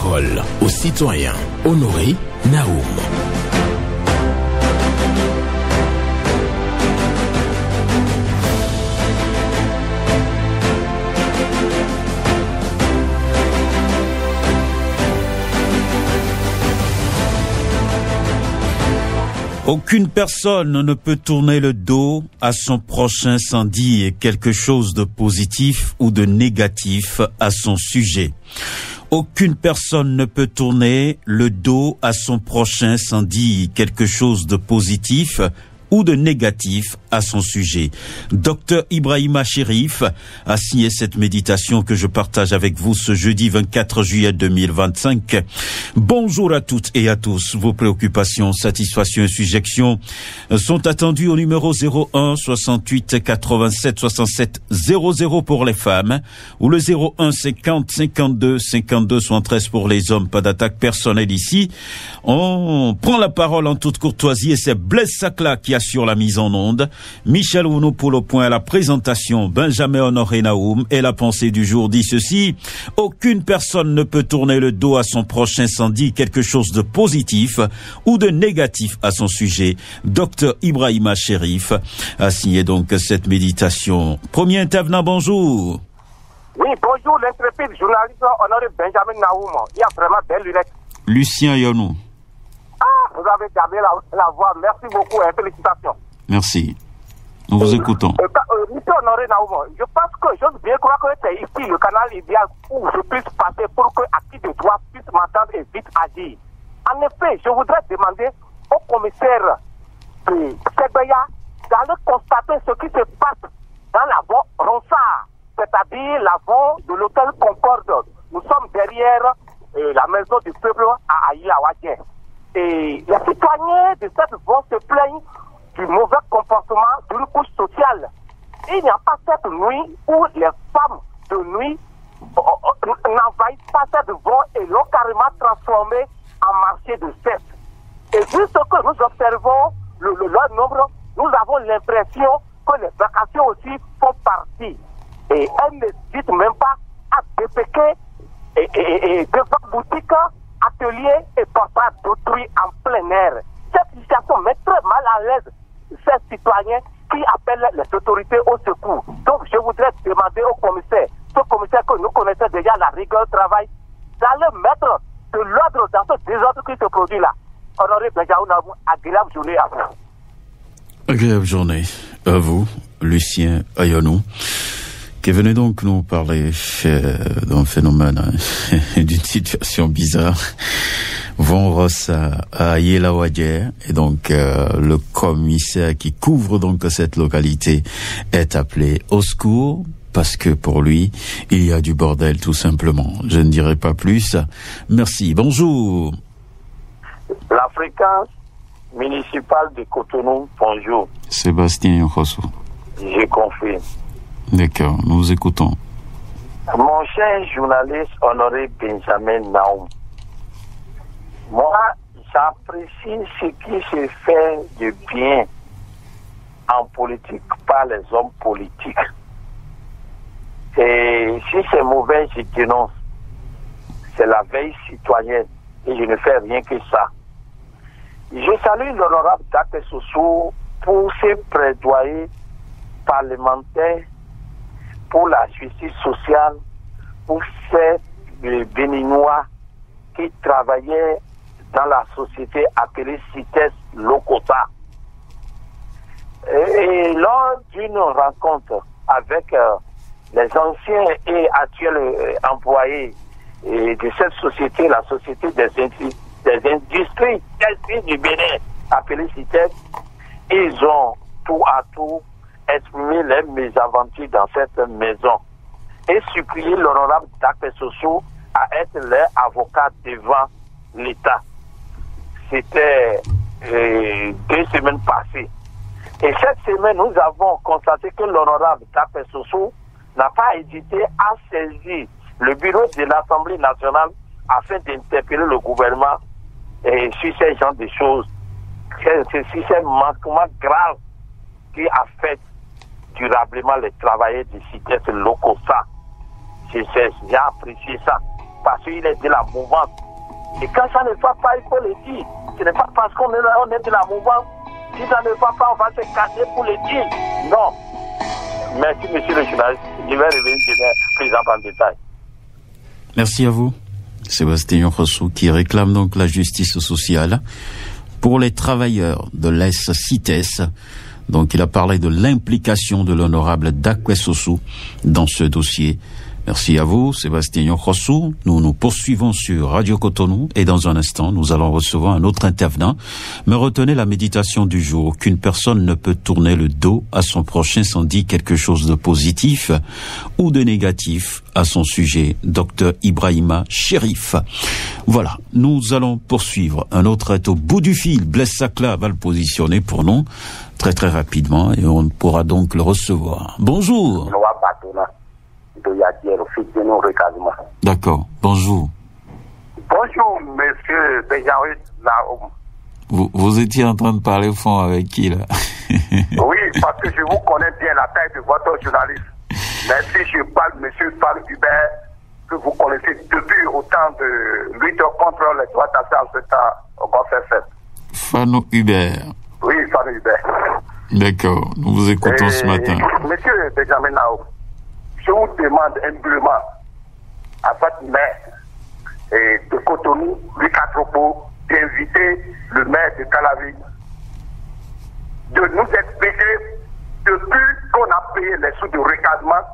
parole aux citoyens. Honoré Naoum. Aucune personne ne peut tourner le dos à son prochain sans dire quelque chose de positif ou de négatif à son sujet. Aucune personne ne peut tourner le dos à son prochain sans dire quelque chose de positif ou de négatif à son sujet. Docteur Ibrahima Chérif a signé cette méditation que je partage avec vous ce jeudi 24 juillet 2025. Bonjour à toutes et à tous. Vos préoccupations, satisfactions et suggestions sont attendues au numéro 01 68 87 67 00 pour les femmes ou le 01 50 52 52 73 pour les hommes. Pas d'attaque personnelle ici. On prend la parole en toute courtoisie et c'est Blaise Sacla qui assure la mise en onde. Michel Ounou pour le point à la présentation, Benjamin Honoré Naoum et la pensée du jour dit ceci: aucune personne ne peut tourner le dos à son prochain sans dire quelque chose de positif ou de négatif à son sujet. Docteur Ibrahima Chérif a signé donc cette méditation. Premier intervenant, bonjour. Oui, bonjour l'intrépide journaliste Honoré Benjamin Naoum. Il y a vraiment belle lunette. Lucien Yonou. Ah, vous avez gardé la voix. Merci beaucoup et félicitations. Merci. Nous vous écoutons. Monsieur Honoré Naoum, je pense que j'ose bien croire que c'est ici le canal idéal où je puisse passer pour que acquis de droit puisse m'entendre et vite agir. En effet, je voudrais demander au commissaire de Sebeya d'aller constater ce qui se passe dans l'avant Ronsard, c'est-à-dire l'avant de l'hôtel Concorde. Nous sommes derrière la maison du peuple à Aïla-Wadien. Et les citoyens de cette vont se plaignent du mauvais comportement d'une couche sociale. Il n'y a pas cette nuit où les femmes de nuit n'envahissent pas cette voie et l'ont carrément transformé en marché de sexe. Et vu ce que nous observons, leur nombre, nous avons l'impression que les vacations aussi font partie. Et elles n'hésitent même pas à dépequer et devant boutique, ateliers et portables d'autrui en plein air. Cette situation met très mal à l'aise ces citoyens qui appellent les autorités au secours. Donc je voudrais demander au commissaire, ce commissaire que nous connaissons déjà, la rigueur du travail, d'aller mettre de l'ordre dans ce désordre qui se produit là. Honoré Benjaoun, agréable journée à vous. Agréable journée à vous, Lucien Ayonou, qui venait donc nous parler d'un phénomène, d'une situation bizarre. Von Ross à Yelawadjer, et donc le commissaire qui couvre donc cette localité est appelé au secours parce que pour lui il y a du bordel tout simplement. Je ne dirai pas plus. Merci. Bonjour. La fréquence municipale de Cotonou. Bonjour. Sébastien Yokoso. Je confirme. D'accord. Nous vous écoutons. Mon cher journaliste Honoré Benjamin Naoum. Moi, j'apprécie ce qui se fait de bien en politique par les hommes politiques. Et si c'est mauvais, je dénonce. C'est la veille citoyenne et je ne fais rien que ça. Je salue l'honorable Date Sossou pour ses plaidoyers parlementaires pour la justice sociale, pour ces Béninois qui travaillaient dans la société appelée CITES Lokota. Et lors d'une rencontre avec les anciens et actuels employés de cette société, la société des industries textiles du Bénin, appelée CITES, ils ont tout à tout exprimé les mésaventures dans cette maison et supplié l'honorable Dacre Sossou à être leur avocat devant l'État. C'était 2 semaines passées. Et cette semaine, nous avons constaté que l'honorable Dacre Sossou n'a pas hésité à saisir le bureau de l'Assemblée nationale afin d'interpeller le gouvernement sur ces genres de choses, sur ces manquements graves qui affectent durablement les travailleurs du CITES locaux. J'ai apprécié ça. parce qu'il est de la mouvance. Et quand ça ne va pas, il faut le dire. Ce n'est pas parce qu'on est de la mouvance. Si ça ne va pas, on va se casser pour le dire. Non. Merci, monsieur le journaliste. Je vais revenir demain, plus en détail. Merci à vous. Sébastien Rossou qui réclame donc la justice sociale pour les travailleurs de l'ES-CITES. Donc il a parlé de l'implication de l'honorable Dakwe Sossou dans ce dossier. Merci à vous, Sébastien Rossou. Nous poursuivons sur Radio Cotonou et dans un instant, nous allons recevoir un autre intervenant. Mais retenez la méditation du jour, qu'une personne ne peut tourner le dos à son prochain sans dire quelque chose de positif ou de négatif à son sujet. Dr Ibrahima Chérif. Voilà, nous allons poursuivre. Un autre est au bout du fil. Blaise Sakla va le positionner pour nous très très rapidement et on pourra donc le recevoir. Bonjour. D'accord, bonjour. Bonjour, monsieur Benjamin Naoum. Vous étiez en train de parler au fond avec qui, là? Oui, parce que je vous connais bien la taille de votre journaliste. Mais si je parle de monsieur Fall Hubert, que vous connaissez depuis autant de lutte contre les droits d'accès en ce temps au Conseil. Fanou Hubert. Oui, Fanou Hubert. D'accord, nous vous écoutons ce matin. Monsieur Benjamin Naoum, je vous demande humblement à votre maire de Cotonou, Lucas Tropo, d'inviter le maire de Calavi, de nous expliquer depuis qu'on a payé les sous de recasement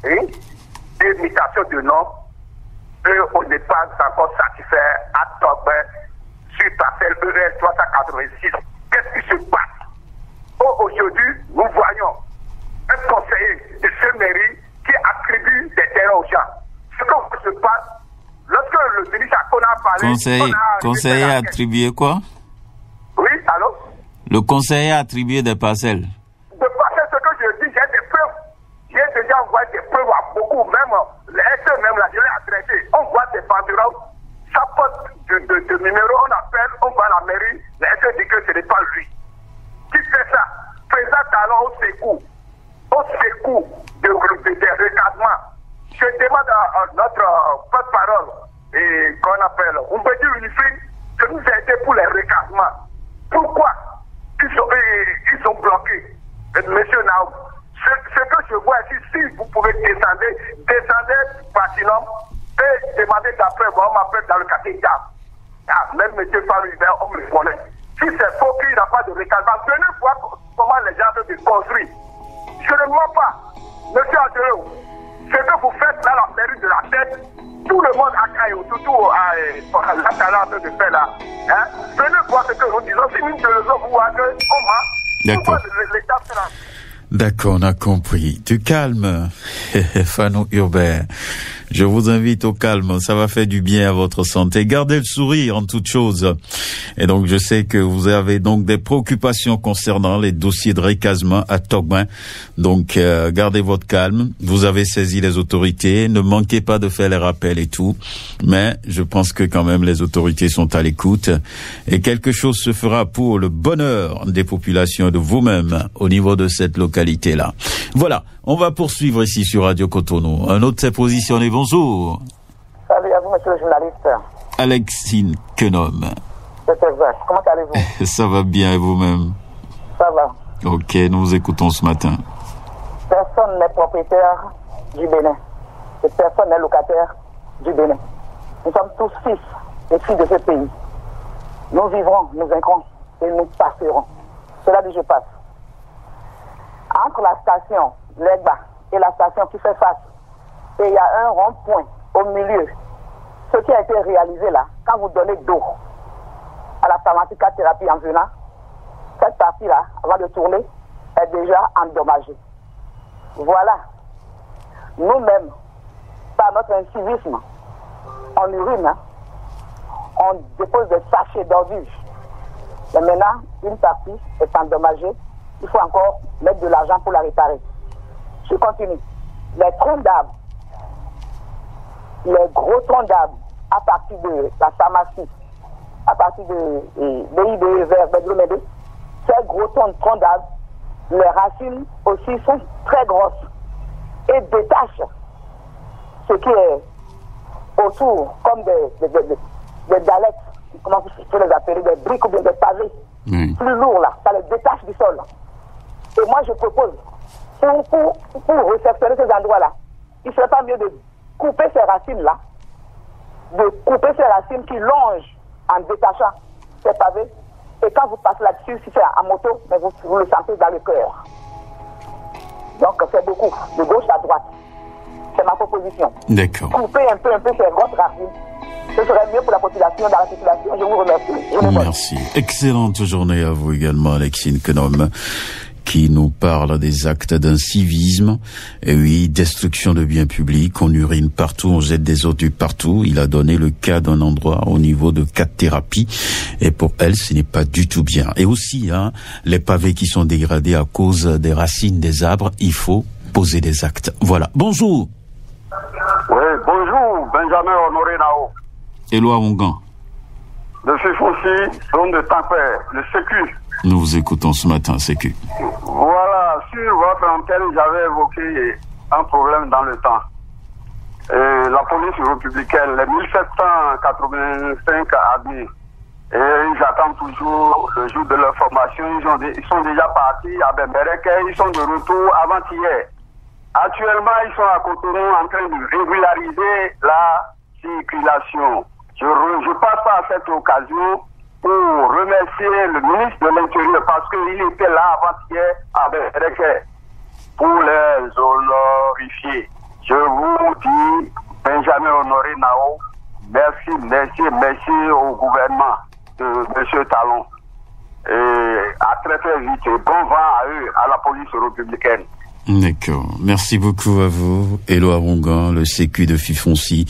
et d'imitation de nom, on n'est pas encore satisfait à Tobin sur parcelle ERL 386. Qu'est-ce qui se passe? Aujourd'hui, nous voyons un conseiller de ce mairie qui attribue des terrains aux gens. Ce qui se passe, lorsque le ministre a parlé... Conseiller a attribué quoi? Oui, allô? Le conseiller a attribué des parcelles. Des parcelles, ce que je dis, j'ai des preuves. J'ai déjà envoyé des preuves à beaucoup, même les SE, même là, je l'ai adressé. On voit des banderoles, ça porte de numéro, on appelle, on va à la mairie, les SE dit que ce n'est pas lui. Qui fait ça? Président Talon au secours des recadrements. Je demande à notre porte-parole, et qu'on appelle Umbedi Unifri, de nous aider pour les recadrements. Pourquoi ils sont bloqués? Monsieur Naoum, ce que je vois ici, si vous pouvez descendez Platinum et demandez d'après moi, on m'appelle dans le quartier Gap. Même monsieur Farouk, on me connaît. Si c'est faux qu'il n'y a pas de recadrement, venez voir comment les gens se construisent. Je ne vois pas. Monsieur Adjou, ce que vous faites dans la mairie de la tête, tout le monde a caillé, surtout à la talente de faire là. Hein? Venez voir ce que nous disons. Si nous devons voir comment, d'accord. L'État sera... D'accord, on a compris. Du calme, Fanou Hubert. Je vous invite au calme, ça va faire du bien à votre santé. Gardez le sourire en toute chose. Et donc, je sais que vous avez donc des préoccupations concernant les dossiers de recasement à Togben. Donc, gardez votre calme. Vous avez saisi les autorités. Ne manquez pas de faire les rappels et tout. Mais je pense que quand même les autorités sont à l'écoute. Et quelque chose se fera pour le bonheur des populations et de vous-même au niveau de cette localité-là. Voilà. On va poursuivre ici sur Radio Cotonou. Un autre s'est positionné. Bonjour. Salut à vous, monsieur le journaliste. Alexine Kenom. C'est exact. Comment allez-vous? Ça va bien et vous-même? Ça va. Ok, nous vous écoutons ce matin. Personne n'est propriétaire du Bénin. Et personne n'est locataire du Bénin. Nous sommes tous fils et filles de ce pays. Nous vivrons, nous vaincrons et nous passerons. Cela dit, je passe. Entre la station Legba et la station qui fait face, et il y a un rond-point au milieu. Ce qui a été réalisé là, quand vous donnez d'eau à la pharmacothérapie en venant, cette partie-là, avant de tourner, est déjà endommagée. Voilà. Nous-mêmes, par notre incivisme, on urine, hein, on dépose des sachets d'ordures. Mais maintenant, une partie est endommagée. Il faut encore mettre de l'argent pour la réparer. Je continue. Les troncs d'arbres, les gros troncs d'arbres, à partir de la pharmacie, à partir de BIB vers Bedlomede, ces gros troncs d'arbres, les racines aussi sont très grosses et détachent ce qui est autour, comme des galettes, comment vous pouvez les appeler, des briques ou bien des pavés, plus lourds là, ça les détache du sol. Et moi je propose, pour réceptionner ces endroits-là, il ne serait pas mieux de couper ces racines-là, de couper ces racines qui longent en détachant ces pavés. Et quand vous passez là-dessus, si c'est à moto, mais vous le sentez dans le cœur. Donc c'est beaucoup, de gauche à droite. C'est ma proposition. D'accord. Couper un peu ces grosses racines. Ce serait mieux pour la population, dans la circulation. Je vous remercie. Merci. Excellente journée à vous également, Alexine Kenom, qui nous parle des actes d'incivisme. Et oui, destruction de biens publics, on urine partout, on jette des ordures partout. Il a donné le cas d'un endroit au niveau de 4 thérapies. Et pour elle, ce n'est pas du tout bien. Et aussi, les pavés qui sont dégradés à cause des racines des arbres, il faut poser des actes. Voilà. Bonjour. Oui, bonjour, Benjamin Honoré Nao. Éloi Ongan. De Fifonsi, zone de Tampere, le Sécu. Nous vous écoutons ce matin, Sécu. Voilà, sur votre antenne, j'avais évoqué un problème dans le temps. La police républicaine, les 1785 admis, et ils attendent toujours le jour de leur formation. Ils sont déjà partis à Bembereke, ils sont de retour avant-hier. Actuellement, ils sont à Cotonou en train de régulariser la circulation. Je passe par cette occasion pour remercier le ministre de l'Intérieur parce qu'il était là avant-hier à Bembereke pour les honorifier. Je vous dis, Benjamin Honoré Nao, merci au gouvernement de M. Talon. Et à très très vite, et bon vent à eux, à la police républicaine. D'accord. Merci beaucoup à vous, Éloi Ongan, le Sécu de Fifonsi,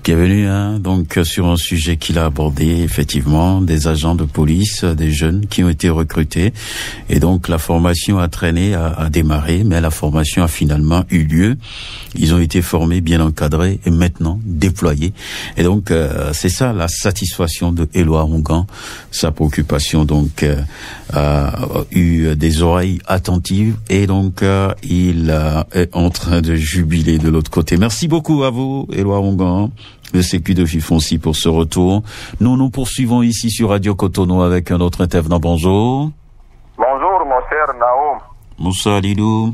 qui est venu donc sur un sujet qu'il a abordé, effectivement, des agents de police, des jeunes qui ont été recrutés. Et donc la formation a traîné, a démarré, mais la formation a finalement eu lieu. Ils ont été formés, bien encadrés et maintenant déployés. Et donc c'est ça la satisfaction de Éloi Ongan. Sa préoccupation donc a eu des oreilles attentives et donc il est en train de jubiler de l'autre côté. Merci beaucoup à vous, Éloi Ongan, le Sécu de Fifonsi, pour ce retour. Nous poursuivons ici sur Radio Cotonou avec un autre intervenant. Bonjour. Bonjour, mon cher Naoum. Moussa Lidou.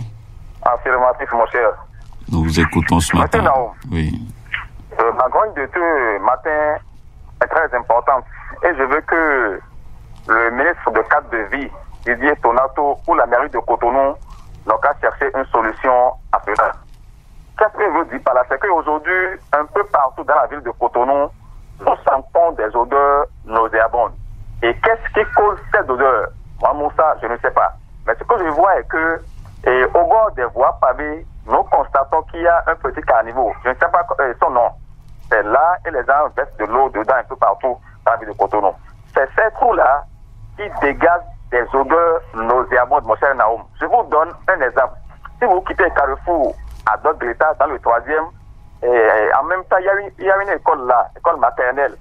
Affirmatif, mon cher. Nous vous écoutons ce matin. Monsieur Naoum. Oui. Ma grogne de ce matin est très importante et je veux que le ministre de cadre de vie, Didier Tonato, ou la mairie de Cotonou n'ont qu'à chercher une solution à cela. Qu'est-ce que je veux dire par là? C'est qu'aujourd'hui, un peu partout dans la ville de Cotonou, nous sentons des odeurs nauséabondes. Et qu'est-ce qui cause ces odeurs? Moi, Moussa, je ne sais pas. Mais ce que je vois est que, au bord des voies pavées, nous constatons qu'il y a un petit caniveau. Je ne sais pas son nom. C'est là et les gens versent de l'eau dedans un peu partout dans la ville de Cotonou. C'est ces trous-là qui dégagent des odeurs nauséabondes, mon cher Naoum. Je vous donne un exemple. Si vous quittez Carrefour à d'autres de l'État, dans le 3e, et en même temps, il y a une école là, école maternelle.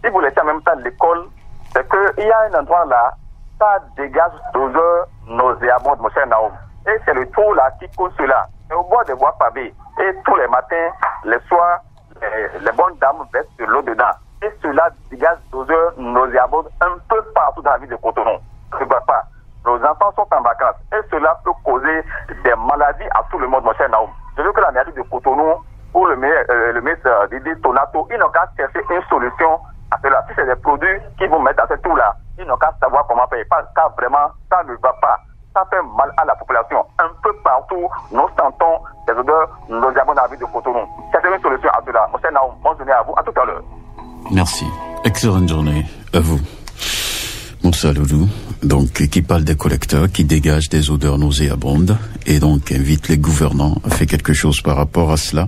Si vous laissez en même temps l'école, c'est qu'il y a un endroit là, ça dégage d'odeurs nauséabondes, mon cher Naoum. Et c'est le trou là qui cause cela. Et au bord des voies pavées. Et tous les matins, les soirs, les bonnes dames versent de l'eau dedans. Et cela dégage d'odeurs nauséabondes un peu partout dans la ville de Cotonou. Je ne vois pas. Nos enfants sont en vacances. Et cela peut causer des maladies à tout le monde, mon cher Naoum. Je veux que la mairie de Cotonou ou le ministre Didier Tonato, ils n'ont qu'à chercher une solution à cela. Si c'est des produits qu'ils vont mettre dans ce trou-là, ils n'ont qu'à savoir comment faire. Car vraiment, ça ne va pas. Ça fait mal à la population. Un peu partout, nous sentons des odeurs nauséabondes dans la ville de Cotonou. C'est une solution à cela. Mon cher Naoum, bonne journée à vous. À tout à l'heure. Merci. Excellente journée à vous. Moussa Loulou, donc, qui parle des collecteurs, qui dégagent des odeurs nauséabondes et donc invite les gouvernants à faire quelque chose par rapport à cela.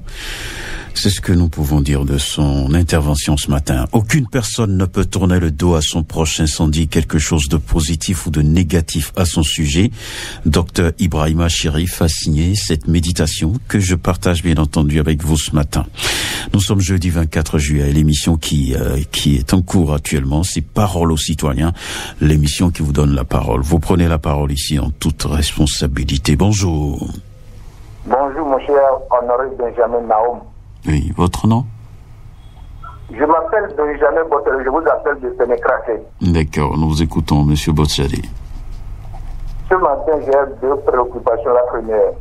C'est ce que nous pouvons dire de son intervention ce matin. Aucune personne ne peut tourner le dos à son proche incendie, quelque chose de positif ou de négatif à son sujet. Dr Ibrahima Chérif a signé cette méditation que je partage bien entendu avec vous ce matin. Nous sommes jeudi 24 juillet, l'émission qui est en cours actuellement, c'est Parole aux citoyens, l'émission qui vous donne la parole. Vous prenez la parole ici en toute responsabilité. Bonjour. Bonjour mon cher Honoré Benjamin Naoum. Oui, votre nom? Je m'appelle Benjamin Botelé, je vous appelle de Sénécraqué. D'accord, nous vous écoutons, monsieur Botelé. Ce matin, j'ai deux préoccupations. La première,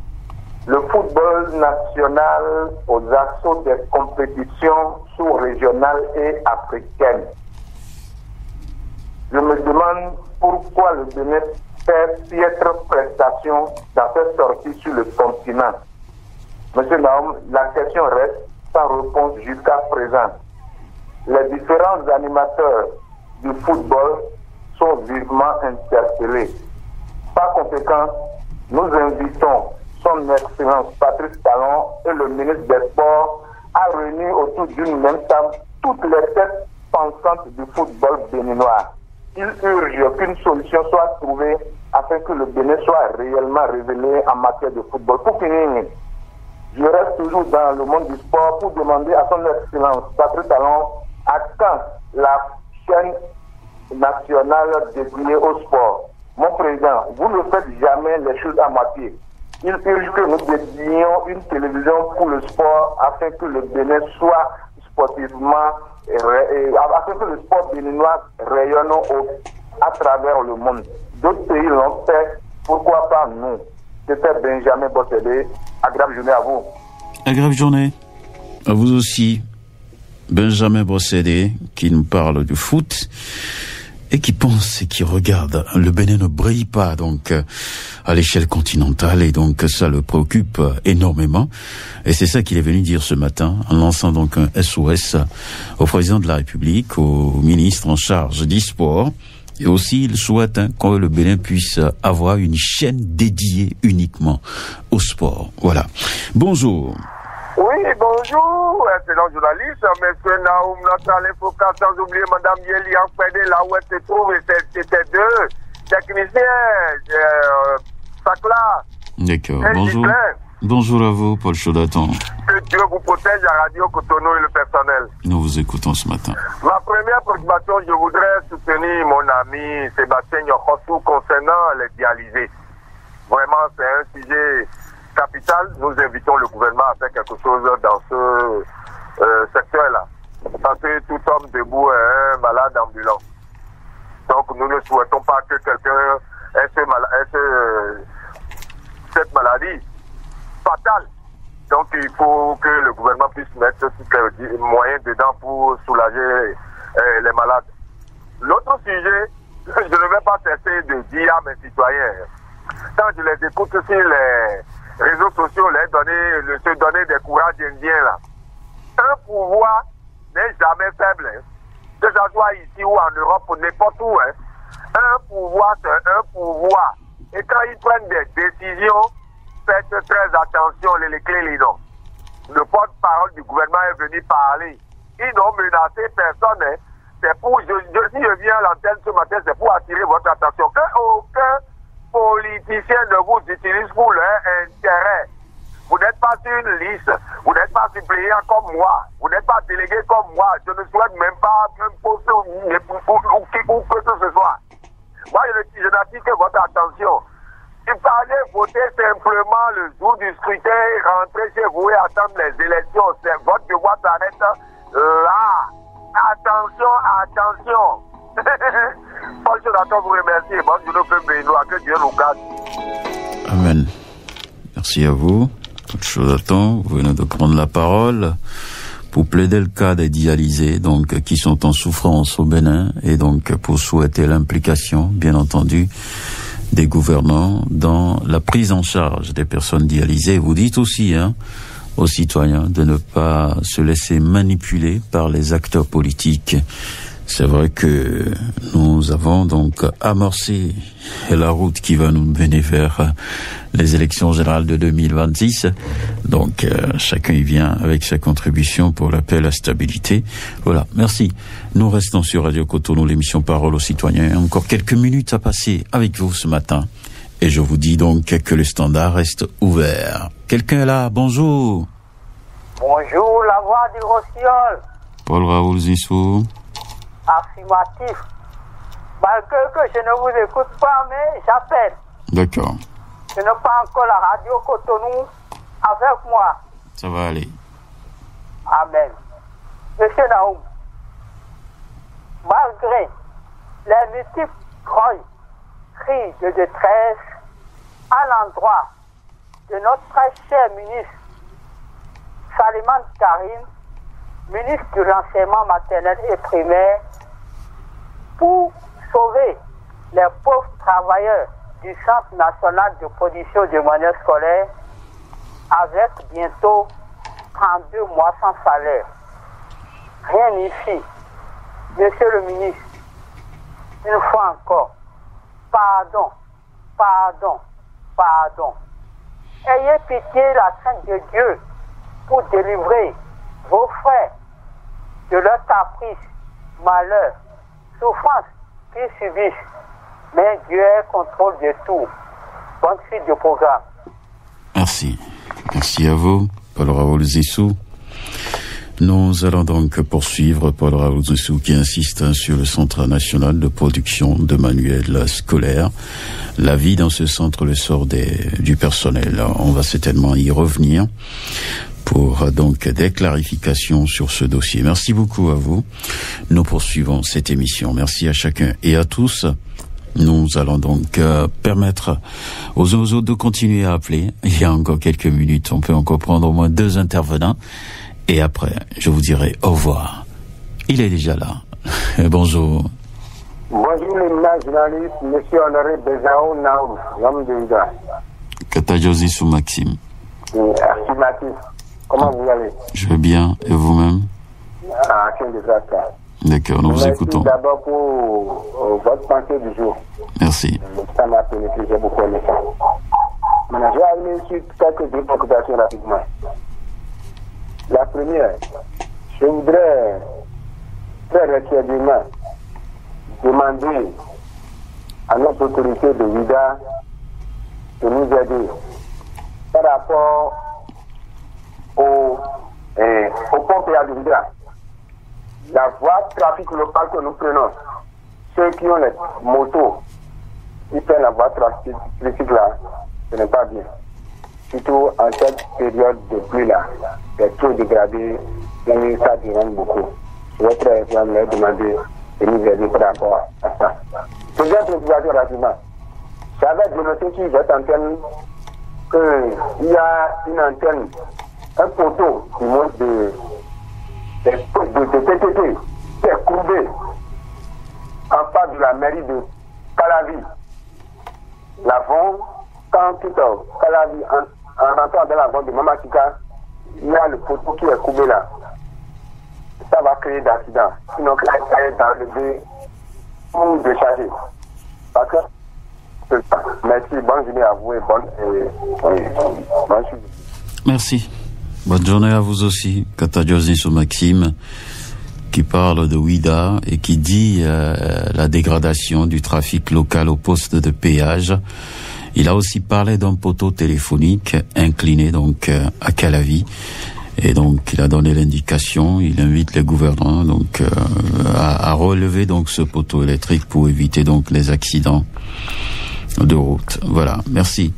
le football national aux assauts des compétitions sous-régionales et africaines. Je me demande pourquoi le Bénin fait piètre prestation dans cette sortie sur le continent. Monsieur Naoum, la question reste sans réponse jusqu'à présent. Les différents animateurs du football sont vivement interpellés. Par conséquent, nous invitons son Excellence Patrice Talon et le ministre des Sports à réunir autour d'une même table toutes les têtes pensantes du football béninois. Il urge qu'une solution soit trouvée afin que le Bénin soit réellement révélé en matière de football. Pour finir, je reste toujours dans le monde du sport pour demander à son Excellence Patrice Talon à quand la chaîne nationale dédiée au sport. Mon président, vous ne faites jamais les choses à moitié. Il urge que nous dédions une télévision pour le sport afin que le Bénin soit sportivement, afin que le sport béninois rayonne à travers le monde. D'autres pays l'ont fait, pourquoi pas nous? C'était Benjamin Botelé. Agréable journée à vous. Agréable journée. À vous aussi. Benjamin Botelé qui nous parle du foot et qui pense et qui regarde. Le Bénin ne brille pas donc à l'échelle continentale et donc ça le préoccupe énormément. Et c'est ça qu'il est venu dire ce matin en lançant donc un SOS au président de la République, au ministre en charge du sport. Et aussi, il souhaite que le Bénin puisse avoir une chaîne dédiée uniquement au sport. Voilà. Bonjour. Oui, bonjour, excellent journaliste, monsieur Naoum, notre l'infocat, sans oublier madame Yeli Ampede, là où elle se trouve, c'était deux techniciens, Sakla. D'accord, bonjour. Bonjour à vous, Paul Chaudatan. Que Dieu vous protège à Radio Cotonou et le personnel. Nous vous écoutons ce matin. Ma première préoccupation, je voudrais soutenir mon ami Sébastien Nyokotou concernant les dialysés. Vraiment, c'est un sujet capital. Nous invitons le gouvernement à faire quelque chose dans ce secteur-là. Parce que tout homme debout est un malade ambulant. Donc nous ne souhaitons pas que quelqu'un ait cette maladie fatale. Donc il faut que le gouvernement puisse mettre tous les moyens dedans pour soulager les malades. L'autre sujet, je ne vais pas cesser de dire à mes citoyens, quand je les écoute sur les réseaux sociaux, se donner des courages indiens là. Un pouvoir n'est jamais faible, hein. Que ce soit ici ou en Europe ou n'importe où. Hein. Un pouvoir, c'est un pouvoir. Et quand ils prennent des décisions, faites très attention, les clés, les noms. Le porte-parole du gouvernement est venu parler. Ils n'ont menacé personne. Hein. C'est pour, si je viens à l'antenne ce matin, c'est pour attirer votre attention. Qu'aucun politicien ne vous utilise pour leur intérêt. Vous n'êtes pas sur une liste. Vous n'êtes pas suppléant comme moi. Vous n'êtes pas délégué comme moi. Je ne souhaite même pas un poste ou que ce soit. Moi, je n'attire que votre attention. Il fallait voter simplement le jour du scrutin, rentrer chez vous et attendre les élections. C'est votre devoir s'arrête là. Attention, attention. Paul Chaudatan vous remercie. Bonne journée, peuple béninois. Que Dieu nous garde. Amen. Merci à vous. Paul Chaudatan, vous venez de prendre la parole pour plaider le cas des dialysés, donc, qui sont en souffrance au Bénin, et donc, pour souhaiter l'implication, bien entendu, des gouvernants dans la prise en charge des personnes dialysées. Vous dites aussi, aux citoyens de ne pas se laisser manipuler par les acteurs politiques. C'est vrai que nous avons donc amorcé la route qui va nous mener vers les élections générales de 2026. Donc, chacun y vient avec sa contribution pour la paix et la stabilité. Voilà, merci. Nous restons sur Radio Cotonou, l'émission Parole aux citoyens. Encore quelques minutes à passer avec vous ce matin. Et je vous dis donc que le standard reste ouvert. Quelqu'un est là, bonjour. Bonjour, la voix du Rossignol. Paul Raoul Zissou. Affirmatif. Malgré que je ne vous écoute pas, mais j'appelle. D'accord. Je n'ai pas encore la radio Cotonou avec moi. Ça va aller. Amen. Monsieur Naoum, malgré les multiples cris de détresse à l'endroit de notre très cher ministre Salimane Karim, ministre de l'enseignement maternel et primaire, pour sauver les pauvres travailleurs du Centre national de production de moyens scolaires avec bientôt 32 mois sans salaire. Rien ici. Monsieur le ministre, une fois encore, pardon. Ayez pitié la crainte de Dieu pour délivrer vos frères de leur caprice, malheur, souffrance qu'ils subissent. Mais Dieu est contrôle de tout. Bonne suite de programme. Merci. Merci à vous, Paul Raoul Zissou. Nous allons donc poursuivre Paul Raoul Zissou qui insiste sur le Centre national de production de manuels scolaires. La vie dans ce centre, le sort du personnel. On va certainement y revenir pour donc des clarifications sur ce dossier. Merci beaucoup à vous. Nous poursuivons cette émission. Merci à chacun et à tous. Nous allons donc permettre aux autres de continuer à appeler. Il y a encore quelques minutes. On peut encore prendre au moins 2 intervenants. Et après, je vous dirai au revoir. Il est déjà là. Bonjour. Bonjour les journalistes, monsieur Honoré Bézao Naoum, l'homme de Ouda. Katajosi sous Maxime. Affirmatif. Comment vous allez? Je vais bien. Et vous-même? Ah, quel de grâce. D'accord, nous vous écoutons. Merci d'abord pour votre pensée du jour. Merci. Ça m'a pénétré, j'ai beaucoup aimé ça. Maintenant, je vais aller sur quelques préoccupations rapidement. La première, je voudrais très rapidement demander à notre autorité de Ouida de nous aider par rapport au pompes à Ouida. La voie trafic local que nous prenons, ceux qui ont les motos, ils prennent la voie trafic là, ce n'est pas bien. Surtout en cette période de pluie là, c'est trop dégradé, et ça dérange beaucoup. Je vais très bien leur demander de nous aider par rapport à ça. Deuxième préoccupation rapidement. J'avais dénoncé sur cette antenne qu'il y a une antenne, un poteau qui monte de TTT qui est courbé en face de la mairie de Calavi. L'avant, quand tout Calavi, en rentrant dans la vente de Mamakika, il y a le poteau qui est courbé là. Ça va créer d'accidents. Sinon, ça est d'enlever ou décharger. Parce que, merci, bonne journée à vous et bonne journée. Merci. Bonne journée à vous aussi, Katajosi sous Maxime, qui parle de Ouida et qui dit la dégradation du trafic local au poste de péage. Il a aussi parlé d'un poteau téléphonique incliné donc à Calavi. Et donc il a donné l'indication, il invite les gouvernants donc à relever donc ce poteau électrique pour éviter donc les accidents de route. Voilà, merci.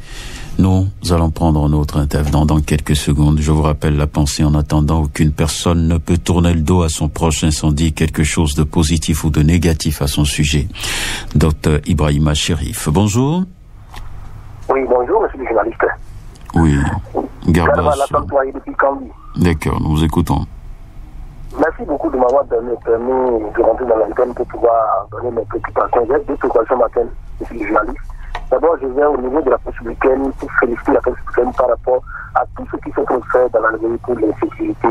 Nous allons prendre un autre intervenant dans quelques secondes. Je vous rappelle la pensée en attendant. Aucune personne ne peut tourner le dos à son proche incendie, quelque chose de positif ou de négatif à son sujet. Dr Ibrahima Chérif. Bonjour. Oui, bonjour, monsieur le journaliste. Oui, Garbas. D'accord, nous vous écoutons. Merci beaucoup de m'avoir permis de rentrer dans l'antenne pour pouvoir donner mes préoccupations. J'ai 2 préoccupations matin, monsieur le journaliste. D'abord, je viens au niveau de la presse publicaine pour féliciter la presse publicaine par rapport à tout ce qui se trouve faire dans la République pour l'insécurité.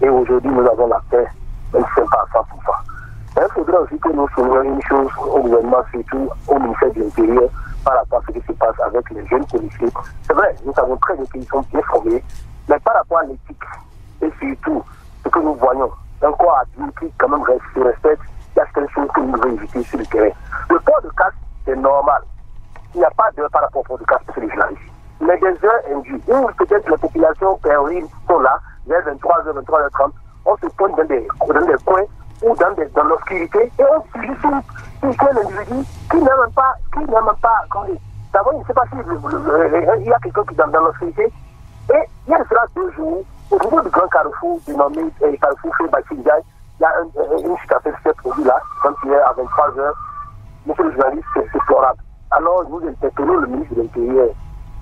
Et aujourd'hui, nous avons la paix, même si ce n'est pas à 100%. Mais il faudrait aussi que nous soulignions une chose au gouvernement, surtout au ministère de l'Intérieur, par rapport à ce qui se passe avec les jeunes policiers. C'est vrai, nous savons très bien qu'ils sont bien formés, mais par rapport à l'éthique, et surtout ce que nous voyons, un corps adulte qui quand même se respecte, il y a certaines choses que nous devons éviter sur le terrain. Le port de casque, c'est normal. Il n'y a pas d'heure par rapport au port de casque sur les journalistes. Mais des heures indues, où peut-être les populations périles sont là, vers 23h, 23h30, on se pointe dans des coins ou dans l'obscurité et on se juste sur un individu qui n'a même pas, d'abord, il ne sait pas s'il y a quelqu'un qui est dans l'obscurité. Et il y a cela 2 jours, au niveau du grand carrefour, dénommé Carrefour Fait Bakinjai, il y a une situation qui s'est produite là, quand il est monsieur le journaliste, c'est déplorable. Alors nous interpellons le ministre de l'Intérieur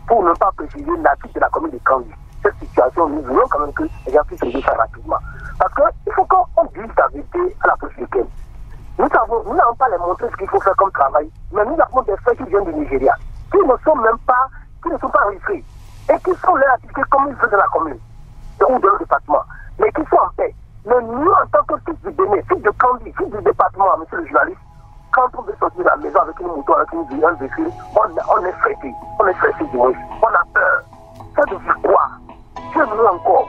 pour ne pas préciser l'attitude de la commune de Kangi. Cette situation, nous voulons quand même que les gens puissent régler ça rapidement. Parce qu'il faut qu'on dise la vérité à la police locale. Nous n'avons pas les montrer ce qu'il faut faire comme travail, mais nous avons des faits qui viennent du Nigeria, qui ne sont pas enregistrés, et qui sont là activés comme ils font dans la commune, ou dans le département, mais qui sont en paix. Mais nous, en tant que fils du Bénin, fils de Kangi, fils du département, monsieur le journaliste, quand on veut sortir de la maison avec une moto, avec un véhicule, on est stressé du moins, on a peur. Ça devient quoi? Dieu veut encore.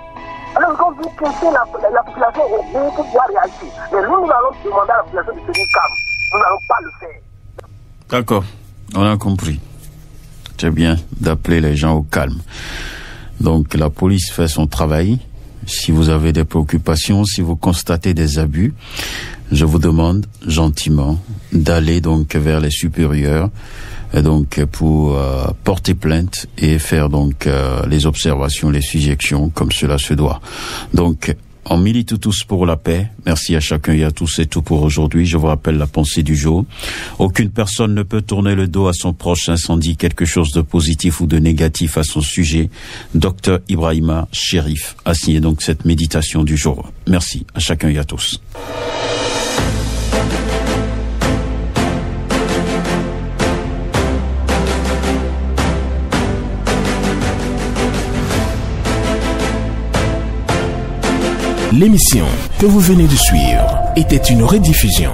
Alors, quand vous quittez la population au bout pour pouvoir réagir. Mais nous allons demander à la population de se tenir calme. Nous n'allons pas le faire. D'accord, on a compris. C'est bien d'appeler les gens au calme. Donc, la police fait son travail. Si vous avez des préoccupations, si vous constatez des abus, je vous demande gentiment d'aller donc vers les supérieurs et donc pour porter plainte et faire donc les observations, les sujections comme cela se doit. Donc on milite tous pour la paix. Merci à chacun et à tous, c'est tout pour aujourd'hui. Je vous rappelle la pensée du jour. Aucune personne ne peut tourner le dos à son proche incendie, quelque chose de positif ou de négatif à son sujet. Dr Ibrahima Cherif a signé donc cette méditation du jour. Merci à chacun et à tous. L'émission que vous venez de suivre était une rediffusion.